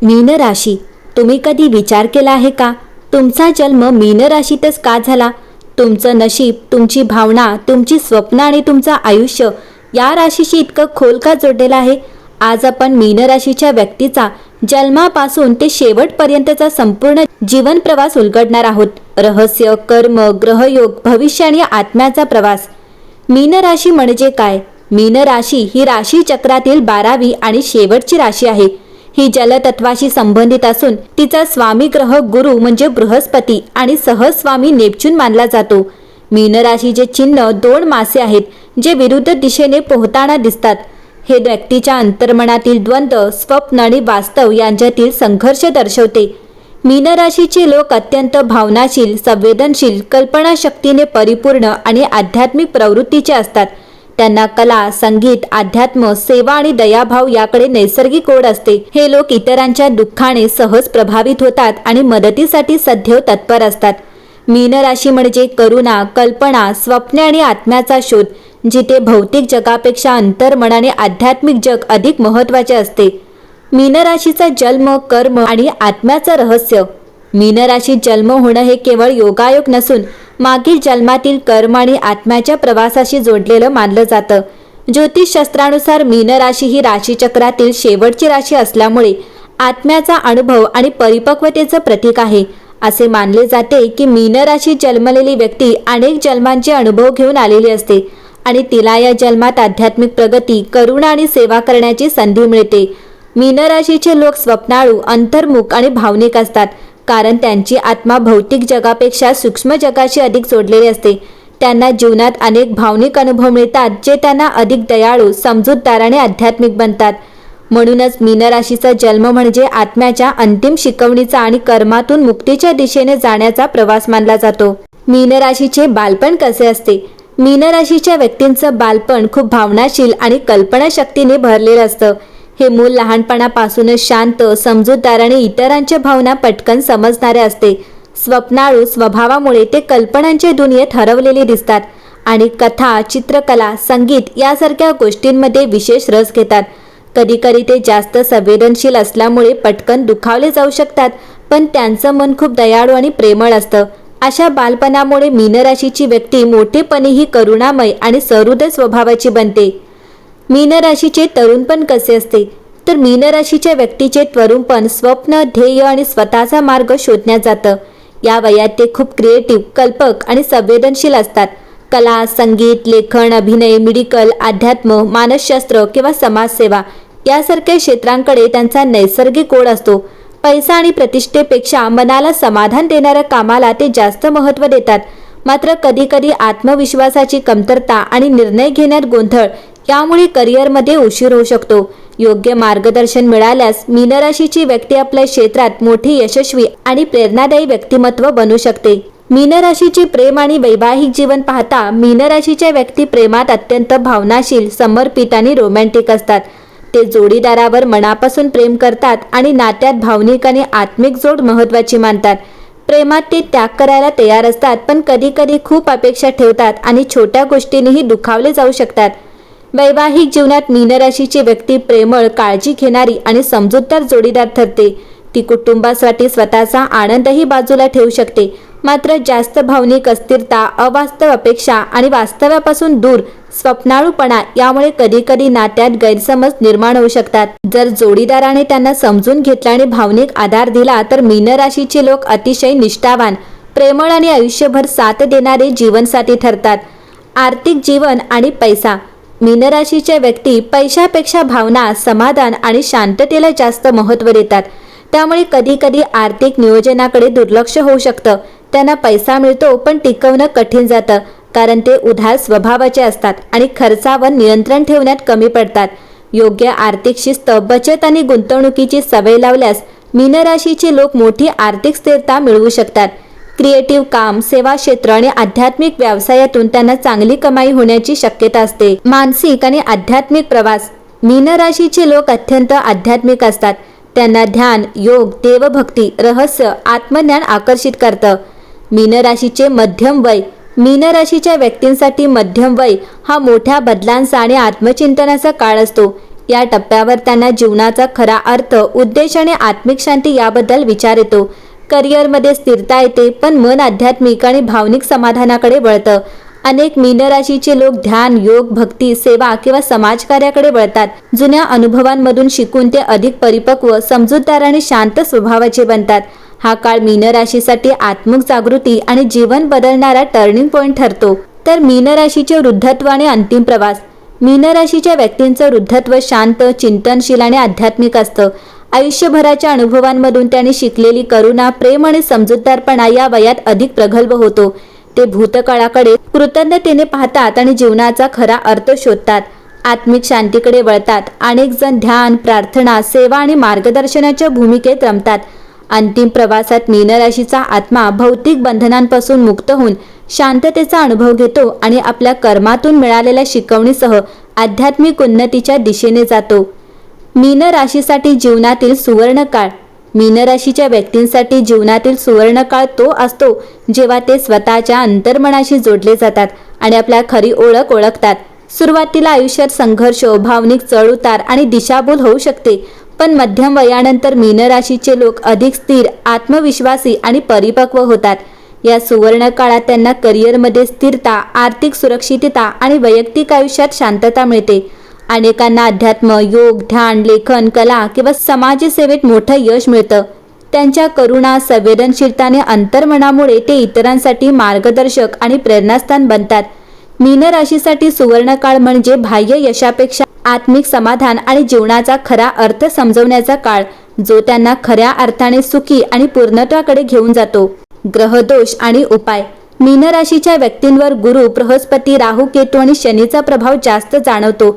मीन राशी, तुम्ही कधी विचार केला आहे का तुमचा जन्म मीन राशीतच का झाला? तुमचं नशीब, तुमची भावना, तुमची स्वप्न आणि तुमचं आयुष्य या राशीशी इतकं खोल का जोडलेलं आहे? आज आपण मीन राशीच्या व्यक्तीचा जन्मापासून ते शेवटपर्यंतचा संपूर्ण जीवन प्रवास उलगडणार आहोत. रहस्य, कर्म, ग्रहयोग, भविष्य आणि आत्म्याचा प्रवास. मीन राशी म्हणजे काय? मीन राशी ही राशी चक्रातील 12वी आणि शेवटची राशी आहे. ही जलतत्वाशी संबंधित असून तिचा स्वामी ग्रह गुरु म्हणजे बृहस्पती आणि सहस्वामी नेपच्यून मानला जातो. मीन राशीचे चिन्ह 2 मासे आहेत जे विरुद्ध दिशेने पोहताना दिसतात. हे व्यक्तीच्या अंतर्मनातील द्वंद्व, स्वप्न आणि वास्तव यांच्यातील संघर्ष दर्शवते. मीन राशीचे लोक अत्यंत भावनाशील, संवेदनशील, कल्पनाशक्तीने परिपूर्ण आणि आध्यात्मिक प्रवृत्तीचे असतात. त्यांना कला, संगीत, अध्यात्म, सेवा आणि दयाभाव याकडे नैसर्गिक ओढ असते. हे लोक इतरांच्या दुःखाने सहज प्रभावित होतात आणि मदतीसाठी सदैव तत्पर असतात. मीन राशी म्हणजे करुणा, कल्पना, स्वप्ने आणि आत्म्याचा शोध, जिथे भौतिक जगापेक्षा अंतर्मनाने आध्यात्मिक जग अधिक महत्त्वाचे असते. मीन राशीचा जन्म, कर्म आणि आत्म्याचं रहस्य. मीन राशीत जन्म होणं हे केवळ योगायोग नसून मागील जन्मातील कर्म आणि आत्म्याच्या प्रवासाशी जोडलेलं मानलं जातं. ज्योतिषशास्त्रानुसार मीन राशी ही राशीचक्रातील शेवटची राशी असल्यामुळे आत्म्याचा अनुभव आणि परिपक्वतेचं प्रतीक आहे. असे मानले जाते की मीन राशीत जन्मलेली व्यक्ती अनेक जन्मांचे अनुभव घेऊन आलेली असते आणि तिला या जन्मात आध्यात्मिक प्रगती, करुणा आणि सेवा करण्याची संधी मिळते. मीन राशीचे लोक स्वप्नाळू, अंतर्मुख आणि भावनिक असतात, कारण त्यांची आत्मा भौतिक जगापेक्षा सूक्ष्म जगाशी अधिक जोडलेली असते. त्यांना जीवनात अनेक भावनिक अनुभव मिळतात जे त्यांना अधिक दयाळू, समजूतदार आणि आध्यात्मिक बनतात. म्हणूनच मीन राशीचा जन्म म्हणजे आत्म्याच्या अंतिम शिकवणीचा आणि कर्मातून मुक्तीच्या दिशेने जाण्याचा प्रवास मानला जातो. मीन राशीचे बालपण कसे असते? मीन राशीच्या व्यक्तींचं बालपण खूप भावनाशील आणि कल्पनाशक्तीने भरलेलं असतं. हे मूल लहानपणापासूनच शांत, समजूतदार आणि इतरांच्या भावना पटकन समजणारे असते. स्वप्नाळू स्वभावामुळे ते कल्पनांच्या दुनियेत हरवलेले दिसतात आणि कथा, चित्रकला, संगीत यासारख्या गोष्टींमध्ये विशेष रस घेतात. कधीकधी ते जास्त संवेदनशील असल्यामुळे पटकन दुखावले जाऊ शकतात, पण त्यांचं मन खूप दयाळू आणि प्रेमळ असतं. अशा बालपणामुळे मीन राशीची व्यक्ती मोठेपणीही करुणामय आणि सहृदय स्वभावाची बनते. मीन राशीचे तरुणपण कसे असते? तर मीन राशीच्या व्यक्तीचे तरुणपण स्वप्न, ध्येय आणि स्वतःचा मार्ग शोधण्यात जातं. या वयात ते खूप क्रिएटिव्ह, कल्पक आणि संवेदनशील असतात. कला, संगीत, लेखन, अभिनय, मेडिकल, अध्यात्म, मानसशास्त्र किंवा समाजसेवा यासारख्या क्षेत्रांकडे त्यांचा नैसर्गिक ओढ असतो. पैसा आणि प्रतिष्ठेपेक्षा मनाला समाधान देणाऱ्या कामाला ते जास्त महत्त्व देतात. मात्र कधीकधी आत्मविश्वासाची कमतरता आणि निर्णय घेण्यात गोंधळ यामुळे करिअरमध्ये उशीर होऊ शकतो. योग्य मार्गदर्शन मिळाल्यास मीन राशीची व्यक्ती आपल्या क्षेत्रात मोठी, यशस्वी आणि प्रेरणादायी व्यक्तिमत्व बनू शकते. मीन राशीचे प्रेम आणि वैवाहिक जीवन पाहता मीन राशीच्या व्यक्ती प्रेमात अत्यंत भावनाशील, समर्पित आणि रोमॅन्टिक असतात. ते जोडीदारावर मनापासून प्रेम करतात आणि नात्यात भावनिक आणि आत्मिक जोड महत्त्वाची मानतात. प्रेमात ते त्याग करायला तयार असतात, पण कधीकधी खूप अपेक्षा ठेवतात आणि छोट्या गोष्टींनीही दुखावले जाऊ शकतात. वैवाहिक जीवनात मीन राशीची व्यक्ती प्रेमळ, काळजी घेणारी आणि समजूतदार जोडीदार ठरते. ती कुटुंबासाठी स्वतःचा आनंदही बाजूला ठेवू शकते. मात्र जास्त भावनिक अस्थिरता, अवास्तव अपेक्षा आणि वास्तव्यापासून दूर स्वप्नाळूपणा यामुळे कधीकधी नात्यात गैरसमज निर्माण होऊ शकतात. जर जोडीदाराने त्यांना समजून घेतला आणि भावनिक आधार दिला तर मीन राशीचे लोक अतिशय निष्ठावान, प्रेमळ आणि आयुष्यभर साथ देणारे जीवनसाथी ठरतात. आर्थिक जीवन आणि पैसा. मीन राशीच्या व्यक्ती पैशापेक्षा भावना, समाधान आणि शांततेला जास्त महत्त्व देतात. त्यामुळे कधीकधी आर्थिक नियोजनाकडे दुर्लक्ष होऊ शकतं. त्यांना पैसा मिळतो पण टिकवणं कठीण जातं, कारण ते उदार स्वभावाचे असतात आणि खर्चावर नियंत्रण ठेवण्यात कमी पडतात. योग्य आर्थिक शिस्त, बचत आणि गुंतवणुकीची सवय लावल्यास मीन राशीचे लोक मोठी आर्थिक स्थिरता मिळवू शकतात. क्रिएटिव्ह काम, सेवा क्षेत्र आणि आध्यात्मिक व्यवसायातून त्यांना चांगली कमाई होण्याची शक्यता असते. मानसिक आणि आध्यात्मिक प्रवास. मीन राशीचे लोक अत्यंत आध्यात्मिक असतात. त्यांना ध्यान, योग, देवभक्ती, रहस्य, आत्मज्ञान आकर्षित करतं. मीन राशीचे मध्यम वय. मीन राशीच्या व्यक्तींसाठी मध्यम वय हा मोठ्या बदलांचा आणि आत्मचिंतनाचा काळ असतो. या टप्प्यावर त्यांना जीवनाचा खरा अर्थ, उद्देश आणि आत्मिक शांती याबद्दल विचार येतो. करिअरमध्ये स्थिरता येते, पण मन आध्यात्मिक आणि भावनिक समाधानाकडे वळतं. अनेक मीन राशीचे लोक ध्यान, योग, भक्ती, सेवा किंवा समाजकार्याकडे वळतात. जुन्या अनुभवांमधून शिकून ते अधिक परिपक्व, समजूतदार आणि शांत स्वभावाचे बनतात. हा काळ मीन राशीसाठी आत्मिक जागृती आणि जीवन बदलणारा टर्निंग पॉइंट ठरतो. तर मीन राशीचे वृद्धत्व आणि अंतिम प्रवास. मीन राशीच्या व्यक्तींचं वृद्धत्व शांत, चिंतनशील आणि आध्यात्मिक असतं. आयुष्यभराच्या अनुभवांमधून त्यांनी शिकलेली करुणा, प्रेम आणि समजूतदारपणा या वयात अधिक प्रगल्भ होतो. ते भूतकाळाकडे कृतज्ञतेने पाहतात आणि जीवनाचा खरा अर्थ शोधतात. आत्मिक शांतीकडे वळतात. अनेक जण ध्यान, प्रार्थना, सेवा आणि मार्गदर्शनाच्या भूमिकेत रमतात. अंतिम प्रवासात मीन राशीचा आत्मा भौतिक बंधनांपासून मुक्त होऊन शांततेचा अनुभव घेतो आणि आपल्या कर्मातून मिळालेल्या शिकवणीसह आध्यात्मिक उन्नतीच्या दिशेने जातो. मीन राशीसाठी जीवनातील सुवर्णकाळ. मीन राशीच्या व्यक्तींसाठी जीवनातील सुवर्णकाळ तो असतो जेव्हा ते स्वतःच्या अंतर्मनाशी जोडले जातात आणि आपल्या खरी ओळख ओळखतात. सुरुवातीला आयुष्यात संघर्ष, भावनिक चढउतार आणि दिशाभूल होऊ शकते, पण मध्यम वयानंतर मीन राशीचे लोक अधिक स्थिर, आत्मविश्वासी आणि परिपक्व होतात. या सुवर्ण काळात त्यांना करिअरमध्ये स्थिरता, आर्थिक सुरक्षितता आणि वैयक्तिक आयुष्यात शांतता मिळते. अनेकांना अध्यात्म, योग, ध्यान, लेखन, कला किंवा समाजसेवेत मोठं यश मिळतं. त्यांच्या करुणा, संवेदनशीलता आणि अंतर्मनामुळे ते इतरांसाठी मार्गदर्शक आणि प्रेरणास्थान बनतात. मीन राशीसाठी सुवर्णकाळ म्हणजे बाह्य यशापेक्षा आत्मिक समाधान आणि जीवनाचा खरा अर्थ समजवण्याचा काळ, जो त्यांना खऱ्या अर्थाने सुखी आणि पूर्णत्वाकडे घेऊन जातो. ग्रहदोष आणि उपाय. मीन राशीच्या व्यक्तींवर गुरु, बृहस्पती, राहू, केतू आणि शनीचा प्रभाव जास्त जाणवतो.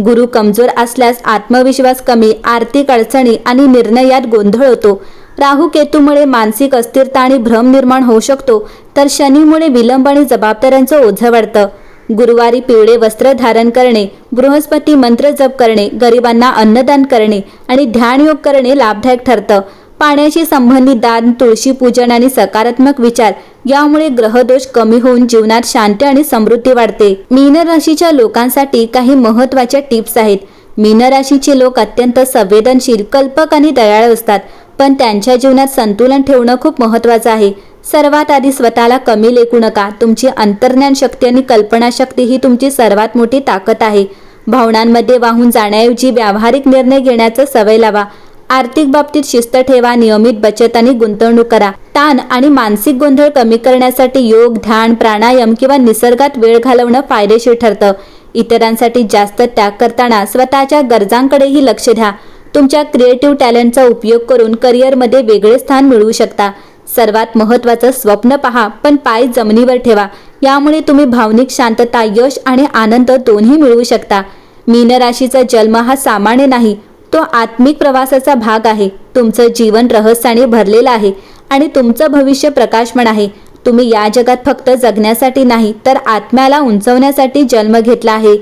गुरु कमजोर असल्यास आत्मविश्वास कमी, आर्थिक अडचणी आणि निर्णयात गोंधळ होतो. राहू केतूमुळे मानसिक अस्थिरता आणि भ्रम निर्माण होऊ शकतो, तर शनीमुळे विलंब आणि जबाबदाऱ्यांचं ओझं वाढतं. गुरुवारी पिवळे वस्त्र धारण करणे, बृहस्पती मंत्र जप करणे, गरिबांना अन्नदान करणे आणि ध्यानयोग करणे लाभदायक ठरतं. पाण्याशी संबंधित दान, तुळशी पूजन आणि सकारात्मक विचार यामुळे ग्रहदोष कमी होऊन जीवनात शांती आणि समृद्धी वाढते. मीन राशीच्या लोकांसाठी काही महत्त्वाच्या टिप्स आहेत. मीन राशीचे लोक अत्यंत संवेदनशील, कल्पक आणि दयाळू असतात, पण त्यांच्या जीवनात संतुलन ठेवणं खूप महत्त्वाचं आहे. सर्वात आधी स्वतःला कमी लेखू नका. तुमची अंतर्ज्ञान शक्ती आणि कल्पनाशक्ती ही तुमची सर्वात मोठी ताकद आहे. भावनांमध्ये वाहून जाण्याऐवजी व्यावहारिक निर्णय घेण्याचं सवय लावा. आर्थिक बाबतीत शिस्त ठेवा, नियमित बचत आणि गुंतवणूक करा. ताण आणि मानसिक गोंधळ कमी करण्यासाठी योग, ध्यान, प्राणायाम किंवा निसर्गात वेळ घालवणं फायदेशीर ठरतं. इतरांसाठी जास्त त्याग करताना स्वतःच्या गरजांकडेही लक्ष द्या. तुमच्या क्रिएटिव्ह टॅलेंटचा उपयोग करून करिअरमध्ये वेगळे स्थान मिळवू शकता. सर्वात महत्त्वाचं, स्वप्न पहा, पण पाय जमिनीवर ठेवा. यामुळे तुम्ही भावनिक शांतता, यश आणि आनंद दोन्ही मिळवू शकता. मीन राशीचा जन्म हा सामान्य नाही, तो आत्मिक प्रवासाचा भाग आहे. तुमचं जीवन रहस्याने भरलेलं आहे आणि तुमचं भविष्य प्रकाशमान आहे. तुम्ही या जगात फक्त जगण्यासाठी नाही, तर आत्म्याला उंचवण्यासाठी जन्म घेतला आहे.